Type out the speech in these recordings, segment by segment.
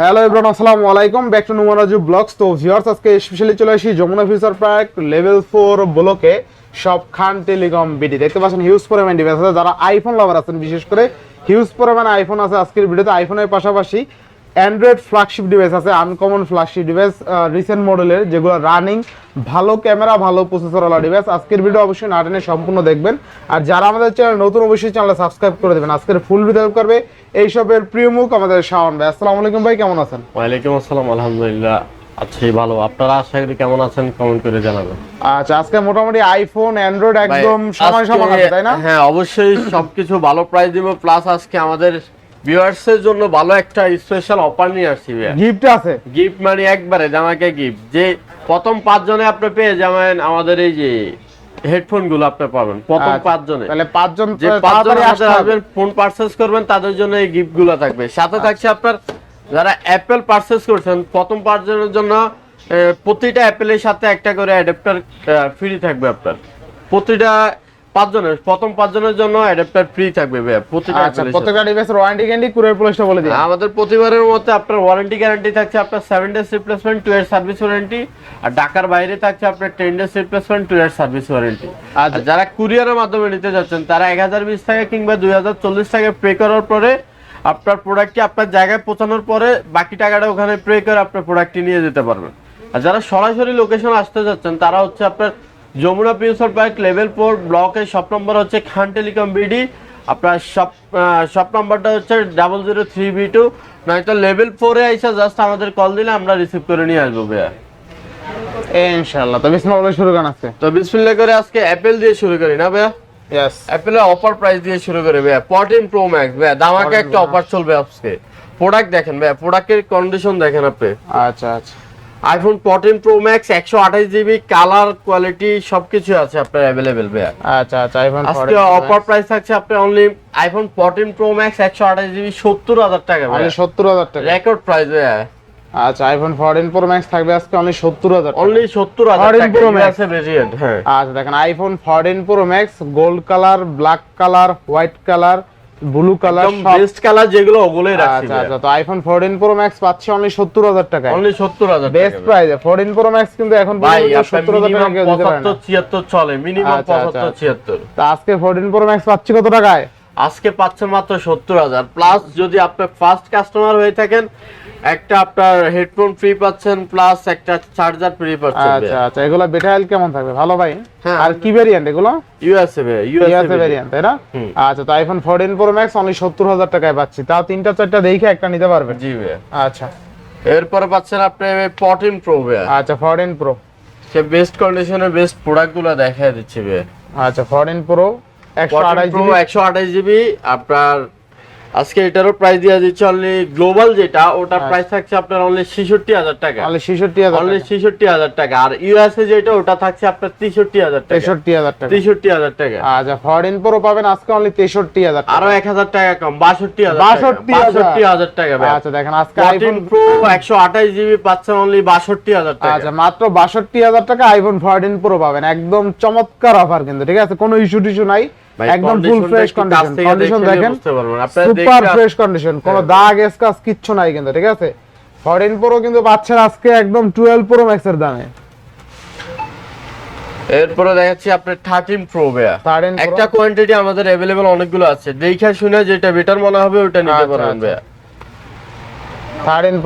Hello everyone, আসসালামু আলাইকুম, back to নুমারাজু blogs. তো ভিউয়ার্স, আজকে স্পেশালি চলে আসি যমুনা ফিউচার পার্ক লেভেল 4 ব্লকে সব খান টেলিকম বিডি। দেখতে পাচ্ছেন হিউজ পরিমাণ ডিভাইস আছে। যারা আইফোন লাভার আছেন, বিশেষ করে হিউজ পরিমাণ আইফোন আছে আজকের ভিডিওতে। আইফোনের পাশাপাশি অ্যান্ড্রয়েড ফ্ল্যাগশিপ ডিভাইস আছে, আনকমন ফ্ল্যাগশিপ ডিভাইস রিসেন্ট মডেলের, যেগুলো রানিং, ভালো ক্যামেরা, ভালো প্রসেসরওয়ালা ডিভাইস। আজকের ভিডিও অবশ্যই না টেনে সম্পূর্ণ দেখবেন। আর যারা আমাদের চ্যানেল নতুন, অবশ্যই চ্যানেল সাবস্ক্রাইব করে দেবেন। আজকের ফুল ভিডিও করবে এইসবের প্রিয় মুখ আমাদের শাওন ভাই। আসসালামু আলাইকুম ভাই, কেমন আছেন? ওয়ালাইকুম আসসালাম, আলহামদুলিল্লাহ আছি ভালো। আপনারা আশা করি কেমন আছেন কমেন্ট করে জানাবেন। আচ্ছা, আজকে মোটামুটি আইফোন অ্যান্ড্রয়েড একদম সমান সমান আছে, তাই না? হ্যাঁ, অবশ্যই সবকিছু ভালো প্রাইস দিব, প্লাস আজকে আমাদের ভিউয়ার্স এর জন্য ভালো একটা স্পেশাল অফার নিয়ে আসছি। গিফট আছে, গিফট মানে একবারে জামাকে গিফট, যে প্রথম 5 জনে আপনি পেয়ে যাবেন আমাদের এই যে হেডফোন গুলো আপনি পাবেন প্রথম 5 জনে। তাহলে 5 জন যে 5 জন আসবেন ফোন পারচেজ করবেন তাদের জন্য এই গিফট গুলো থাকবে। সাথে থাকছে আপনার যারা অ্যাপেল পারচেজ করছেন প্রথম 5 জনের জন্য প্রতিটা অ্যাপেলের সাথে একটা করে অ্যাডাপ্টার ফ্রি থাকবে। আপনার প্রতিটা 5 জনের প্রথম 5 জনের জন্য অ্যাডাপ্টার ফ্রি থাকবে প্রতিটা অ্যাপেলের। প্রত্যেকটা ডিভাইসের ওয়ারেন্টি গ্যারান্টি কুরিয়ার পলিসটা বলে দিন। আমাদের প্রতিবারের মতো আপনার ওয়ারেন্টি গ্যারান্টি থাকছে আপনার 7 days replacement 2 year service warranty, আর ঢাকার বাইরে থাকছে আপনার 10 days replacement 2 year service warranty. আর যারা কুরিয়ারের মাধ্যমে নিতে যাচ্ছেন তারা 1020 টাকা কিংবা 2040 টাকা পে করার পরে আপনার প্রোডাক্টটি আপনার জায়গায় পৌঁছানোর পরে বাকি টাকাটা ওখানে পে করে আপনার প্রোডাক্টটি নিয়ে যেতে পারবেন। আর যারা সরাসরি লোকেশন আসতে যাচ্ছেন তারা হচ্ছে আপনার যমুনা ফিউচার পার্ক লেভেল 4 ব্লকের শপ নম্বর হচ্ছে খান টেলিকম বিডি। আপনার শপ নাম্বারটা হচ্ছে 003B2, নয়তো লেভেল 4 এ আইসা জাস্ট আমাদের কল দিলে আমরা রিসিভ করে নিয়ে আসবো ভাইয়া ইনশাআল্লাহ। তো বিসমিল্লাহ শুরু করেন আজকে। তো বিসমিল্লাহ করে আজকে অ্যাপেল দিয়ে শুরু করি না ভাইয়া? यस, অ্যাপেলের অফার প্রাইস দিয়ে শুরু করি ভাইয়া। 14 প্রো ম্যাক্স ভাইয়া, দামাকে একটা অফার চলবে আজকে। প্রোডাক্ট দেখেন ভাইয়া, প্রোডাক্টের কন্ডিশন দেখেন আপনি। আচ্ছা আচ্ছা, iPhone 14 pro max 128 GB, colour quality সবকিছু আছে আপনার अवेलेबल ভাইয়া। আচ্ছা আচ্ছা, আইফোন আজকে অফার প্রাইস থাকছে আপনার only iPhone 14 pro max 128 GB 70,000 টাকা ভাই। 70,000 টাকা রেকর্ড প্রাইস ভাইয়া। আচ্ছা, আইফোন 14 প্রো ম্যাক্স থাকবে আজকে অনলি 70,000 টাকা। অনলি 70,000 টাকা প্রো ম্যাক্স আছে ভেরিয়েন্ট। হ্যাঁ, আচ্ছা দেখেন, iPhone 14 pro max gold colour, black colour, white colour, blue colour, একদম বেস্ট কালার যেগুলো ওগুলোই রাখছি। আচ্ছা আচ্ছা, তো আইফোন 14 প্রো ম্যাক্স পাচ্ছি অনলি 70,000 টাকা। অনলি 70,000 টাকা বেস্ট প্রাইসে 14 প্রো ম্যাক্স কিন্তু এখন ভাই পর্যন্ত 70,000 টাকা কেউ দিতে পারে না। 75-76 চলে, মিনিমাম আচ্ছা, আচ্ছা, 75-76। তো আজকে 14 প্রো ম্যাক্স পাচ্ছি কত টাকায়? আজকে পাচ্ছেন মাত্র 70,000 প্লাস। যদি আপনি ফার্স্ট কাস্টমার হয়ে থাকেন একটা আপনার হেডফোন ফ্রি পাচ্ছেন, প্লাস একটা চার্জার ফ্রি পাচ্ছেন। আচ্ছা আচ্ছা, এগুলো বেটাইল কেমন থাকবে? ভালো ভাই। হ্যাঁ, আর কি ভেরিয়েন্ট এগুলো? ইউএসএ ভেরিয়েন্ট, তাই না? আচ্ছা, তো আইফোন 14 প্রো ম্যাক্স অনলি 70,000 টাকায় পাচ্ছি, তাও 3টা 4টা দেখে একটা নিতে পারবেন। জি ভাই। আচ্ছা, এরপরে পাচ্ছেন আপনি 14 প্রো ভাই। আচ্ছা 14 প্রো, সে বেস্ট কন্ডিশনে বেস্ট প্রোডাক্টগুলো দেখায় দিচ্ছি ভাই। আচ্ছা 14 প্রো 128 জিবি আপনার। আজকে এটারও প্রাইস দিয়ে দিচ্ছি অনলি গ্লোবাল যেটা, ওটার প্রাইস থাকছে আপনার অনলি 66,000 টাকা। অনলি 66,000, অনলি 66,000 টাকা। আর ইউএসএ যেটা ওটা থাকছে আপনার 63,000 টাকা। 63,000 টাকা। 63,000 টাকা। আচ্ছা 14 প্রো পাবেন আজকে অনলি 63,000 টাকা। আরো 1,000 টাকা কম, 62,000 62,000 টাকা ভাই। আচ্ছা দেখেন, আজকে আইফোন 14 প্রো 128 জিবি পাচ্ছেন অনলি 62,000 টাকা। আচ্ছা, মাত্র 62,000 টাকা আইফোন 14 প্রো পাবেন। একদম চমৎকার অফার কিন্তু, ঠিক আছে? কোনো ইস্যু টিস্যু নাই, একদম ফুল ফ্রেশ কন্ডিশন। কন্ডিশন দেখেন, সুপার ফ্রেশ কন্ডিশন, কোনো দাগ স্ক্র্যাচ কিচ্ছু নাই কিন্তু, ঠিক আছে? 14 প্রো কিন্তু পাচ্ছেন আজকে একদম 12 প্রো ম্যাক্স এর দামে। এরপরে দেখাচ্ছি আপনার 13 প্রো ভাইয়া। একটা কোয়ান্টিটি আমাদের अवेलेबल অনেকগুলো আছে, দেখে শুনে যেটা বেটার মনে হবে ওটা নিতে পারবেন ভাইয়া। 13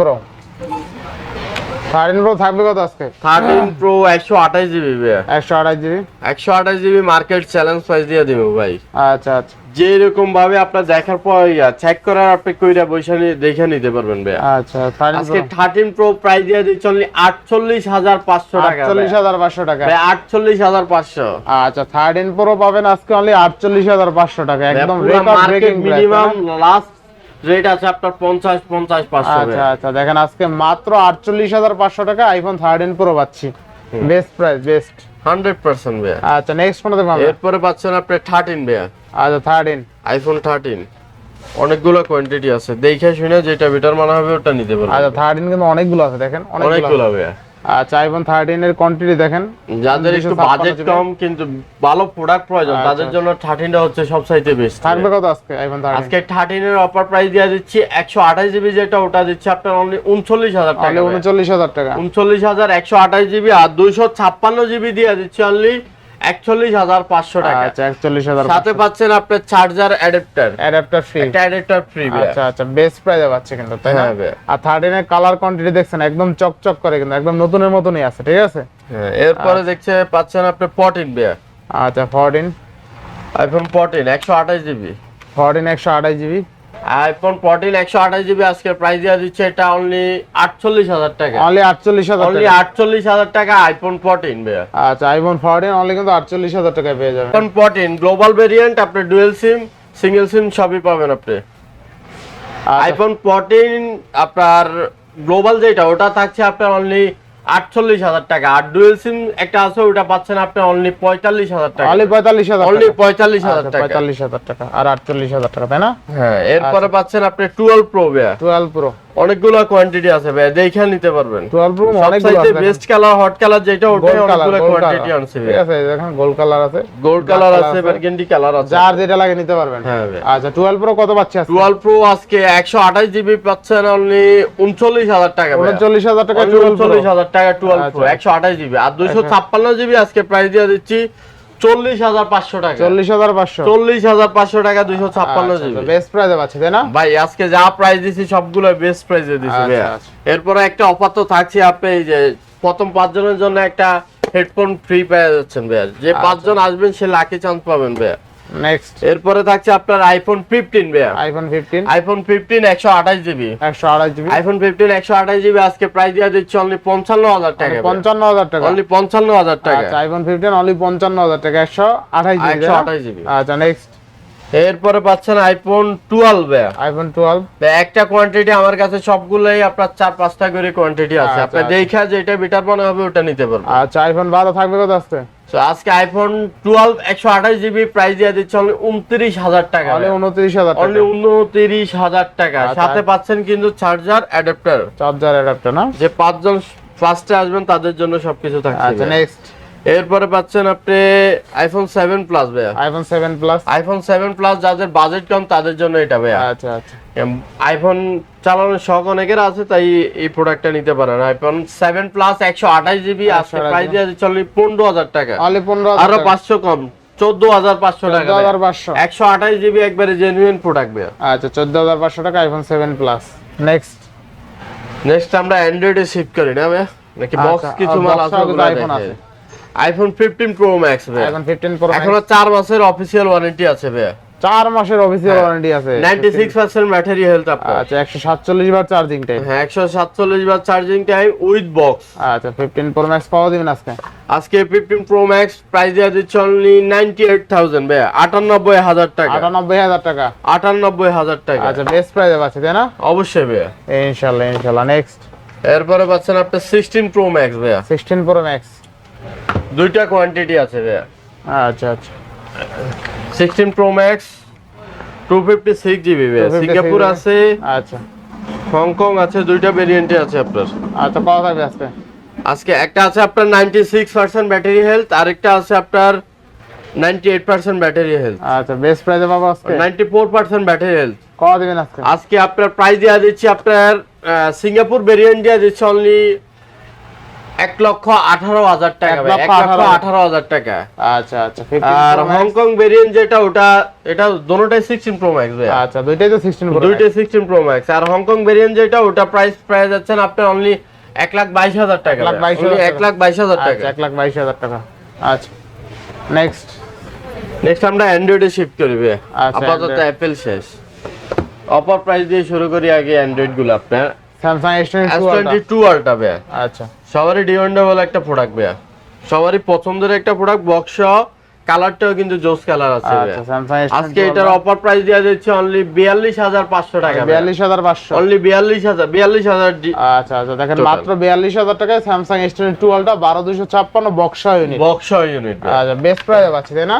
প্রো থাকবে কত আজকে? 13 প্রো 128 জিবি ভাইয়া। 128 GB 128 GB market challenge price দিয়ে দিব ভাই। আচ্ছা আচ্ছা, যে এরকম ভাবে আপনার দেখার পর চেক করার আপনি কইরা বৈশালী দেখে নিতে পারবেন ভাইয়া। আচ্ছা, 13 আজকে 13 প্রো প্রাইস দিয়ে দিচ্ছি অনলি 48,500 টাকা। 48,500 টাকা ভাই, 48,500। আচ্ছা, 13 প্রো পাবেন আজকে অনলি 48,500 টাকা, একদম record breaking minimum last rate আছে আপনার 50-500। আচ্ছা আচ্ছা, দেখেন আজকে মাত্র 48,500 টাকা আইফোন 13 প্রো পাচ্ছি। বেস্ট প্রাইস, বেস্ট 100% ভাইয়া। আচ্ছা, নেক্সট কোনটা দেখব আমরা? এরপরে পাচ্ছেন আপনি 13 ভাইয়া। আচ্ছা 13, আইফোন 13 অনেকগুলো কোয়ান্টিটি আছে, দেখে শুনে যেটা বেটার মনে হবে ওটা নিতে পারবেন। আচ্ছা 13 কিন্তু অনেকগুলো আছে, দেখেন অনেকগুলো ভাইয়া। আচ্ছা আইফোন 13 এর কোয়ান্টিটি দেখেন, যাদের একটু 256 বাজেট কম কিন্তু ভালো প্রোডাক্ট প্রয়োজন তাদের জন্য 13টা হচ্ছে সবচাইতে বেস্ট। থাকবে কত আজকে আইফোন 13? আজকে 13 এর অফার প্রাইস দিয়ে দিচ্ছি 128 জিবি, যেটা ওটা দিচ্ছি আপনার অনলি 39000 টাকা। 39000 টাকা, 39000 128 জিবি, আর 256 জিবি দিয়ে দিচ্ছি অনলি 41500 টাকা। আচ্ছা 41000, সাথে পাচ্ছেন আপনার চার্জার অ্যাডাপ্টার ফ্রি, একটা অ্যাডাপ্টার ফ্রি। আচ্ছা আচ্ছা বেস্ট প্রাইসে পাচ্ছে কিন্তু, তাই না? হ্যাঁ ভাই। আর 13 এর কালার কোয়ান্টিটি দেখছেন একদম চকচক করে, কিন্তু একদম নতুনের মতনই আছে, ঠিক আছে? হ্যাঁ, এরপরে দেখছে পাচ্ছেন আপনি 14 ভাই। আচ্ছা 14, iPhone 14 128 GB, 14 128 GB, iPhone 14 128 GB আজকে প্রাইস দিয়ে দিচ্ছে এটা অনলি 48000 টাকা। অনলি 48000 অনলি টাকা, 48000 টাকা আইফোন 14 ভাই। আচ্ছা আইফোন 14 অনলি কিন্তু 48000 টাকায় পেয়ে যাবেন। আইফোন 14 গ্লোবাল ভেরিয়েন্ট, আপনি ডুয়াল সিম সিঙ্গেল সিম সবই পাবেন আপনি। আচ্ছা, আইফোন 14 আপনার গ্লোবাল যেটা ওটা থাকছে আপনার অনলি 48000 টাকা, আর ডুয়াল সিম একটা আছে ওটা পাচ্ছেন আপনি অনলি 45000 টাকা। অনলি 45000, অনলি 45000 টাকা, 45000 টাকা আর 48000 টাকা, তাই না? হ্যাঁ। এরপরে পাচ্ছেন আপনি 12 প্রো ভাই। 12 প্রো অনেকগুলো কোয়ান্টিটি আছে ভাই, দেখে নিতে পারবেন। 12 প্রো অনেকগুলো সবচাইতে আছে, বেস্ট কালার হট কালার যেটা ওটাই গোল্ড কালার, অনেকগুলো কোয়ান্টিটি আছে ভাই। ঠিক আছে দেখেন গোল্ড কালার আছে, গোল্ড কালার আছে, বারগেন্ডি কালার আছে, যার যেটা লাগে নিতে পারবেন। হ্যাঁ ভাই। আচ্ছা 12 প্রো কত পাচ্ছি আজকে? 12 প্রো আজকে 128 জিবি পাচ্ছেন অনলি 39000 টাকা ভাই। 39000 টাকা 12 প্রো, 39000 টাকা 12 প্রো আচ্ছা। 128 জিবি, আর 256 জিবি আজকে প্রাইস দিয়ে দিচ্ছি 40500 টাকা। 40500, 40500 টাকা 256 জিবি। বেস্ট প্রাইসে পাচ্ছি, তাই না? ভাই আজকে যা প্রাইস দিছি সবগুলো বেস্ট প্রাইসে দিছি ভাই। আচ্ছা, আচ্ছা। এরপরে একটা অফার তো থাকছে, আপনি এই যে প্রথম 5 জনের জন্য একটা হেডফোন ফ্রি পেয়ে যাচ্ছেন ভাই, যে 5 জন আসবেন সে লাকি চান্স পাবেন ভাই। নেক্সট এরপরে থাকছে আপনার আইফোন 15 ভাই। IPhone 15, iPhone 15 128 GB, 128 GB, iPhone 15 128 GB আজকে প্রাইস দিয়ে দিচ্ছি অনলি 55000 টাকা। 55000 টাকা, অনলি 55000 টাকা। আচ্ছা আইফোন 15 অনলি 55000 টাকা, 128 জিবি, 128 জিবি। আচ্ছা নেক্সট এরপরে পাচ্ছেন আইফোন 12 ভাই। আইফোন 12, একটা কোয়ান্টিটি আমার কাছে সবগুলোই আপনার 4-5টা করে কোয়ান্টিটি আছে, আচ্ছা, আপনি আচ্ছা। দেখা যেটা বেটার মনে হবে ওটা নিতে পারবেন। আচ্ছা আইফোন 12 থাকবে কত আজকে? তো আজকে আইফোন 12 128 জিবি প্রাইস দিয়ে দিচ্ছে অনলি 29000 টাকা। অনলি 29000 টাকা, অনলি 29000 টাকা, আচ্ছা। সাথে পাচ্ছেন কিন্তু চার্জার অ্যাডাপ্টার, চার্জার অ্যাডাপ্টার না? যে 5 জন ফার্স্টে আসবেন তাদের জন্য সবকিছু থাকছে। আচ্ছা নেক্সট এরপরে পাচ্ছেন আপনি আইফোন 7 প্লাস ভাইয়া। আইফোন 7 প্লাস, আইফোন 7 প্লাস যাদের বাজেট কম তাদের জন্য এটা ভাইয়া। আচ্ছা আচ্ছা আইফোন চালানোর শখ অনেকের আছে, তাই এই প্রোডাক্টটা নিতে পারেন। আইফোন 7 প্লাস 128 জিবি আজকে 128 প্রাইস দিয়ে দিচ্ছে অনলি 15000 টাকা। অনলি 15000 আরো 500 কম 14500 টাকা। 14500, 128 জিবি একবারে জেনুইন প্রোডাক্ট ভাইয়া। আচ্ছা 14500 টাকা আইফোন 7 প্লাস। নেক্সট আমরা অ্যান্ড্রয়েডে শিফট করি না ভাইয়া, নাকি বক্স আচ্ছা, কিছু মাল আছে? আইফোন আছে, আইফোন 15 প্রো ম্যাক্স ভাইয়া। আইফোন 15 প্রো এখনো 4 মাসের অফিসিয়াল ওয়ারেন্টি আছে ভাইয়া। 4 মাসের অফিসিয়াল ওয়ারেন্টি আছে, 96% ব্যাটারি হেলথ আপনার। আচ্ছা 147 বার চার্জিং টাইম, হ্যাঁ 147 বার চার্জিং টাইম উইথ বক্স। আচ্ছা 15 প্রো ম্যাক্স পাওয়া দিবেন আজকে? আজকে 15 প্রো ম্যাক্স প্রাইস দেওয়া দিচ্ছে অনলি 98000 ভাইয়া, 98000 টাকা। 98000 টাকা, 98000 টাকা। আচ্ছা বেস্ট প্রাইসে পাচ্ছে, তাই না? অবশ্যই ভাইয়া। ইনশাআল্লাহ ইনশাআল্লাহ। নেক্সট এরপরে পাচ্ছেন আপনি 16 প্রো ম্যাক্স ভাইয়া। 16 প্রো ম্যাক্স, দুইটা কোয়ান্টিটি আছে ভাইয়া। আচ্ছা আচ্ছা 16 প্রো ম্যাক্স 256 জিবি ভাইয়া। 256 সিঙ্গাপুর আছে, আচ্ছা হংকং আছে, দুইটা ভেরিয়েন্টে আছে আপনার। আচ্ছা পাওয়া যাবে আজকে? আজকে একটা আছে আপনার 96% ব্যাটারি হেলথ, আরেকটা আছে আপনার 98% ব্যাটারি হেলথ। আচ্ছা বেস্ট প্রাইসে পাবো আজকে? 94% ব্যাটারি হেলথ। কত দিবেন আজকে? আজকে আপনার প্রাইস দেওয়া দিচ্ছি আপনার সিঙ্গাপুর ভেরিয়েন্ট দেওয়া দিচ্ছে অনলি 1,18,000 টাকা, 1,18,000 টাকা। আচ্ছা আচ্ছা 15 আর প্রো ম্যাক্স, হংকং ভেরিয়েন্ট যেটা ওটা এটা দোনোটাই 16 প্রো ম্যাক্স ভাই। আচ্ছা দুইটাই তো 16 প্রো, দুইটাই 16 প্রো ম্যাক্স। আর হংকং ভেরিয়েন্ট যেটা ওটা প্রাইস যাচ্ছেন আপনার অনলি 1,22,000 টাকা। 1,22,000 টাকা। 1,22,000 টাকা। আচ্ছা নেক্সট আমরা অ্যান্ড্রয়েডে শিফট করবে। আচ্ছা, আপাতত অ্যাপেল শেষ, অফার প্রাইস দিয়ে শুরু করি আগে অ্যান্ড্রয়েড গুলো আপনার। স্যামসাং S22 আলট্রা ভাই, আচ্ছা সবারই ডিমান্ডেবল একটা প্রোডাক্ট ভাই, সবারই পছন্দের একটা প্রোডাক্ট। বক্স সহ কালারটাও কিন্তু জোস কালার আছে ভাই। আচ্ছা স্যামসাং আজকে এটার অফার প্রাইস দেওয়া যাচ্ছে অনলি 42500 টাকা। 42500, অনলি 42000। আচ্ছা আচ্ছা দেখেন মাত্র 42000 টাকায় Samsung S22 ultra 12256 box unit. Box unit আচ্ছা বেস্ট প্রাইসে পাচ্ছি, তাই না?